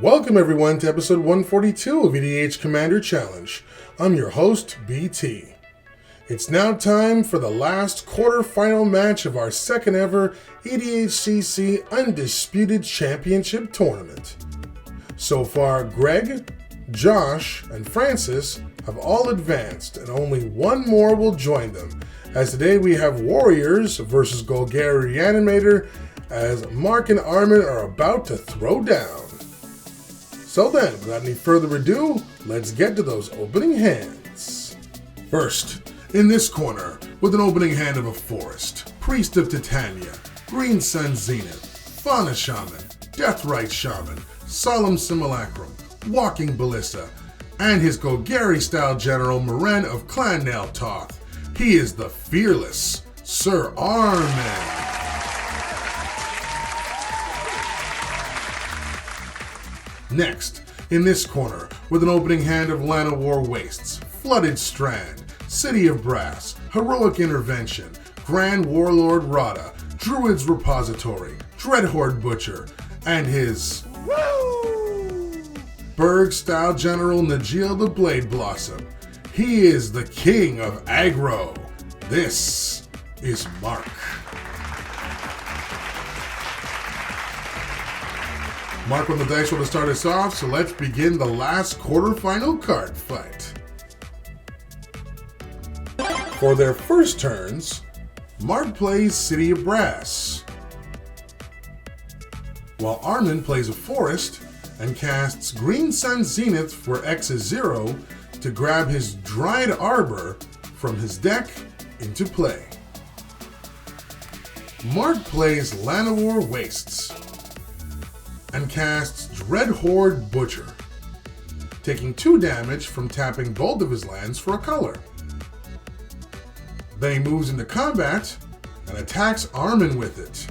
Welcome everyone to episode 142 of EDH Commander Challenge. I'm your host, BT. It's now time for the last quarterfinal match of our second ever EDHCC Undisputed Championship Tournament. So far, Greg, Josh, and Francis have all advanced, and only one more will join them, as today we have Warriors versus Golgari Reanimator, as MArc and Armen are about to throw down. So then, without any further ado, let's get to those opening hands. First, in this corner, with an opening hand of a Forest, Priest of Titania, Green Sun Zenith, Fauna Shaman, Deathrite Shaman, Solemn Simulacrum, Walking Ballista, and his Golgari-style general Meren of Clan Nail Toth. He is the fearless Sir Armen. Next, in this corner, with an opening hand of Llanowar Wastes, Flooded Strand, City of Brass, Heroic Intervention, Grand Warlord Rada, Druid's Repository, Dreadhorde Butcher, and his WUBRG-style general Najeela the Blade Blossom. He is the king of aggro. This is MArc. MArc on the dice roll to start us off, so let's begin the last quarterfinal card fight. For their first turns, MArc plays City of Brass, while Armen plays a Forest and casts Green Sun Zenith for X is 0 to grab his Dried Arbor from his deck into play. MArc plays Llanowar Wastes and casts Dreadhorde Butcher, taking 2 damage from tapping both of his lands for a color. Then he moves into combat and attacks Armen with it.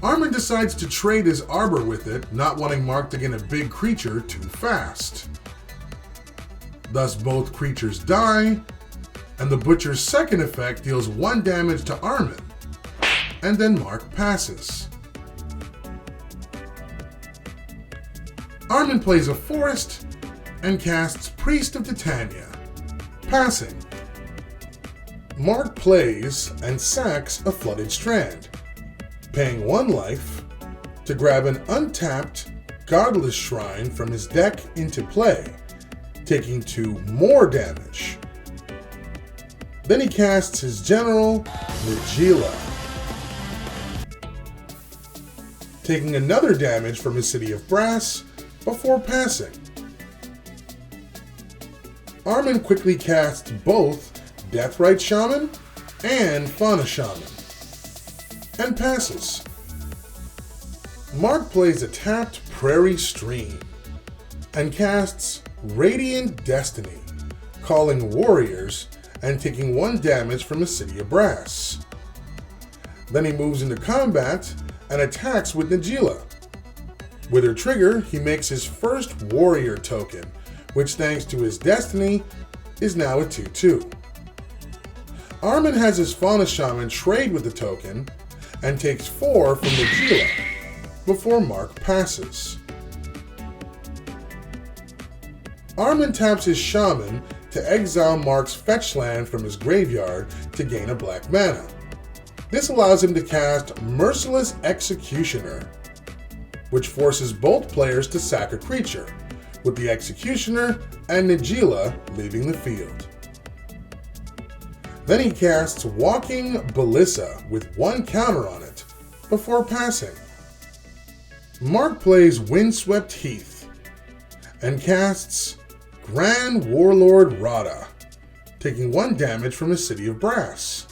Armen decides to trade his Arbor with it, not wanting MArc to gain a big creature too fast. Thus both creatures die, and the Butcher's second effect deals 1 damage to Armen, and then MArc passes. Armen plays a Forest and casts Priest of Titania, passing. MArc plays and sacks a Flooded Strand, paying 1 life to grab an untapped Godless Shrine from his deck into play, taking 2 more damage. Then he casts his general, Najeela, taking another damage from his City of Brass before passing. Armen quickly casts both Deathrite Shaman and Fauna Shaman, and passes. MArc plays a tapped Prairie Stream, and casts Radiant Destiny, calling Warriors and taking 1 damage from a City of Brass. Then he moves into combat and attacks with Najeela. With her trigger, he makes his first Warrior token, which thanks to his Destiny, is now a 2/2. Armen has his Fauna Shaman trade with the token, and takes 4 from Najeela, before MArc passes. Armen taps his Shaman to exile MArc's fetch land from his graveyard to gain a black mana. This allows him to cast Merciless Executioner, which forces both players to sack a creature, with the Executioner and Najeela leaving the field. Then he casts Walking Ballista with 1 counter on it, before passing. MArc plays Windswept Heath, and casts Grand Warlord Rada, taking 1 damage from his City of Brass.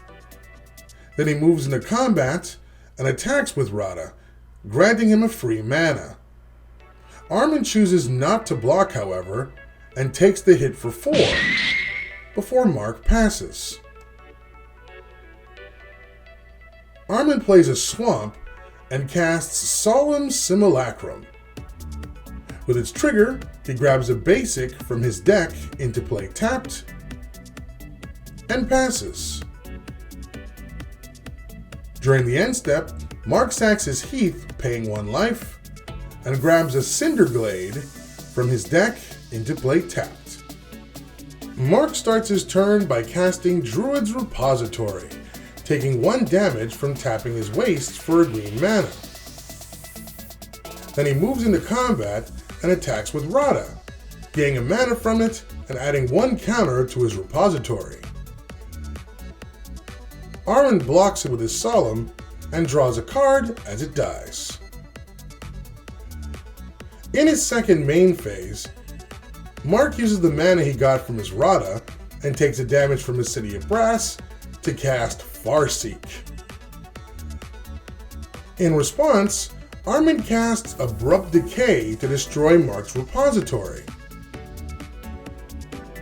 Then he moves into combat and attacks with Rada, granting him a free mana. Armen chooses not to block, however, and takes the hit for 4, before MArc passes. Armen plays a Swamp and casts Solemn Simulacrum. With its trigger, he grabs a basic from his deck into play tapped, and passes. During the end step, MArc sacks his Heath, paying 1 life, and grabs a Cinder Glade from his deck into play tapped. Marc starts his turn by casting Druid's Repository, taking 1 damage from tapping his wastes for a green mana. Then he moves into combat and attacks with Radha, gaining a mana from it and adding 1 counter to his repository. Armen blocks it with his Solemn and draws a card as it dies. In his second main phase, Marc uses the mana he got from his Radha and takes a damage from his City of Brass to cast Farseek. In response, Armen casts Abrupt Decay to destroy Marc's repository.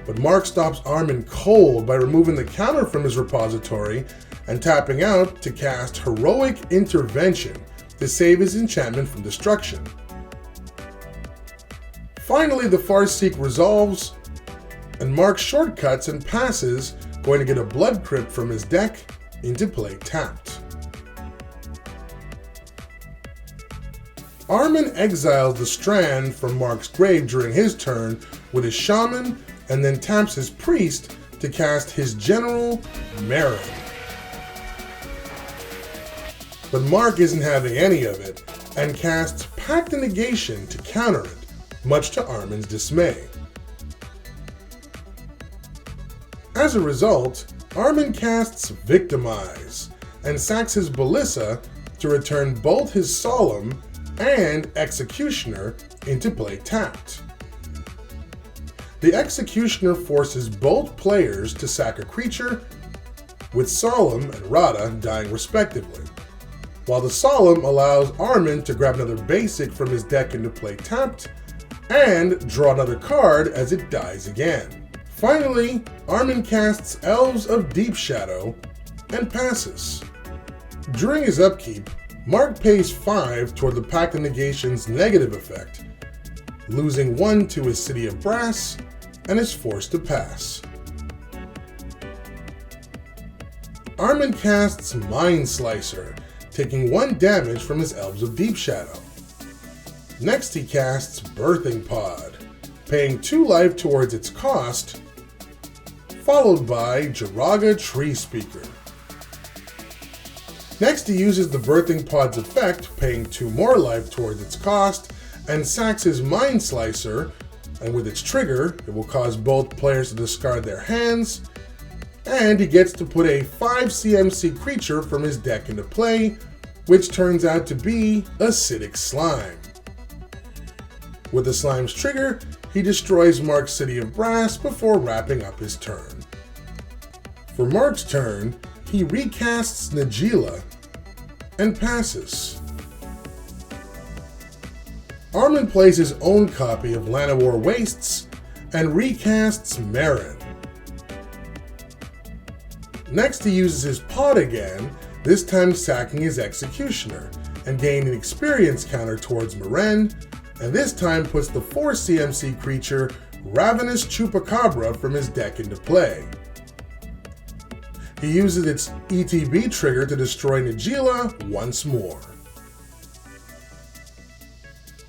But Marc stops Armen cold by removing the counter from his repository and tapping out to cast Heroic Intervention to save his enchantment from destruction. Finally, the Farseek resolves, and Marc shortcuts and passes, going to get a Blood Crypt from his deck into play tapped. Armen exiles the Strand from Marc's grave during his turn with his Shaman, and then taps his Priest to cast his General, Meren. But Marc isn't having any of it, and casts Pact of Negation to counter it, much to Armen's dismay. As a result, Armen casts Victimize, and sacks his Belissa to return both his Solemn and Executioner into play tapped. The Executioner forces both players to sack a creature, with Solemn and Radha dying respectively, while the Solemn allows Armen to grab another basic from his deck into play tapped, and draw another card as it dies again. Finally, Armen casts Elves of Deep Shadow and passes. During his upkeep, Marc pays 5 toward the Pact of Negation's negative effect, losing 1 to his City of Brass, and is forced to pass. Armen casts Mind Slicer, taking 1 damage from his Elves of Deep Shadow. Next he casts Birthing Pod, paying 2 life towards its cost, followed by Jiraga Tree Speaker. Next he uses the Birthing Pod's effect, paying 2 more life towards its cost, and sacks his Mind Slicer, and with its trigger, it will cause both players to discard their hands, and he gets to put a 5 CMC creature from his deck into play, which turns out to be Acidic Slime. With the Slime's trigger, he destroys Marc's City of Brass before wrapping up his turn. For Marc's turn, he recasts Najeela and passes. Armen plays his own copy of Llanowar Wastes and recasts Meren. Next he uses his pod again, this time sacking his Executioner, and gaining an experience counter towards Meren, and this time puts the 4 CMC creature Ravenous Chupacabra from his deck into play. He uses its ETB trigger to destroy Najeela once more.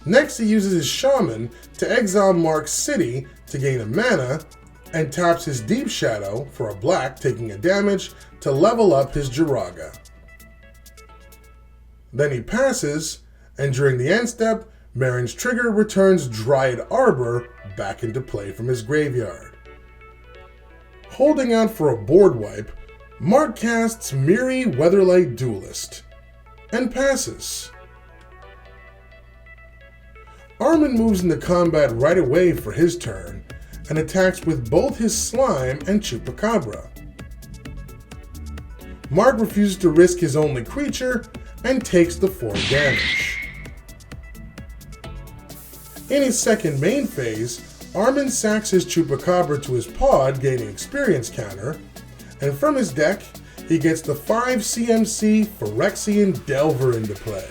Next he uses his Shaman to exile Marc's City to gain a mana, and taps his Deep Shadow for a black, taking a damage to level up his Jiraga. Then he passes, and during the end step, Meren's trigger returns Dryad Arbor back into play from his graveyard. Holding out for a board wipe, Marc casts Miri Weatherlight Duelist and passes. Armen moves into combat right away for his turn and attacks with both his Slime and Chupacabra. Marc refuses to risk his only creature and takes the 4 damage. In his second main phase, Armen sacks his Chupacabra to his pod, gaining experience counter, and from his deck, he gets the 5 CMC Phyrexian Delver into play.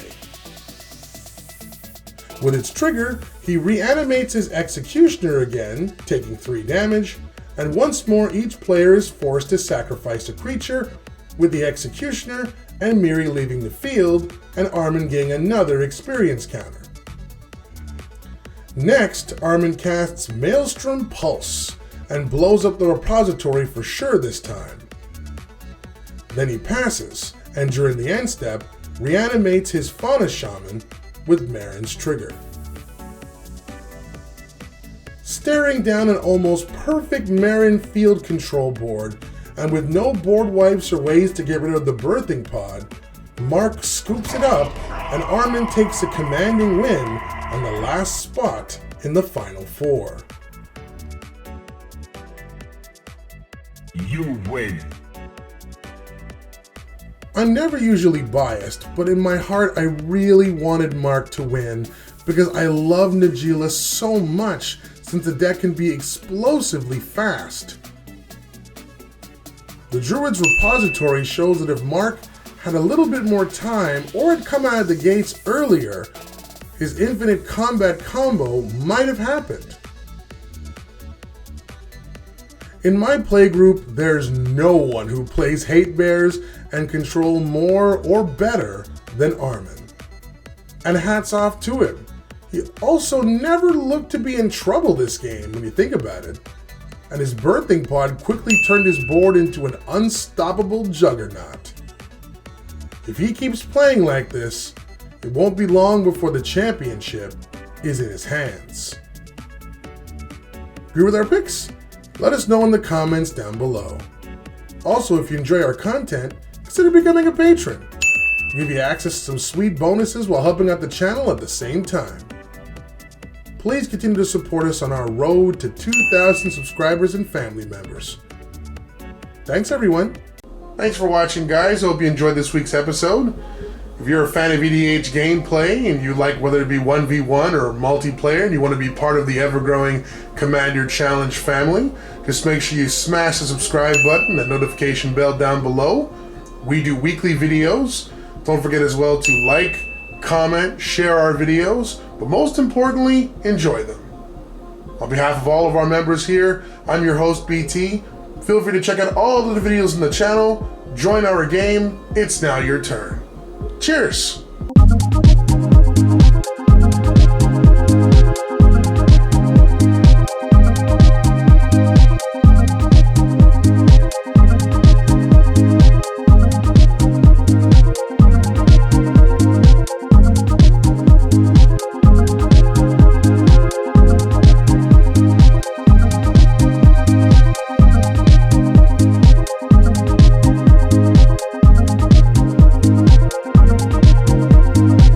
With its trigger, he reanimates his Executioner again, taking 3 damage, and once more each player is forced to sacrifice a creature, with the Executioner and Miri leaving the field, and Armen getting another experience counter. Next, Armen casts Maelstrom Pulse and blows up the repository for sure this time. Then he passes, and during the end step, reanimates his Fauna Shaman with Meren's trigger. Staring down an almost perfect Meren field control board, and with no board wipes or ways to get rid of the birthing pod, MArc scoops it up, and Armen takes a commanding win on the last spot in the Final Four. You win. I'm never usually biased, but in my heart I really wanted MArc to win because I love Najeela so much since the deck can be explosively fast. The Druid's repository shows that if MArc had a little bit more time or had come out of the gates earlier, his infinite combat combo might have happened. In my playgroup, there's no one who plays Hate Bears and control more or better than Armen. And hats off to him. He also never looked to be in trouble this game when you think about it. And his birthing pod quickly turned his board into an unstoppable juggernaut. If he keeps playing like this, it won't be long before the championship is in his hands. Agree with our picks? Let us know in the comments down below. Also, if you enjoy our content, consider becoming a patron. We'll give you access to some sweet bonuses while helping out the channel at the same time. Please continue to support us on our road to 2,000 subscribers and family members. Thanks everyone. Thanks for watching, guys. Hope you enjoyed this week's episode. If you're a fan of EDH gameplay and you like whether it be 1v1 or multiplayer and you want to be part of the ever-growing Commander Challenge family, just make sure you smash the subscribe button and notification bell down below. We do weekly videos. Don't forget as well to like, comment, share our videos, but most importantly, enjoy them. On behalf of all of our members here, I'm your host, BT. Feel free to check out all of the videos in the channel, join our game, it's now your turn. Cheers!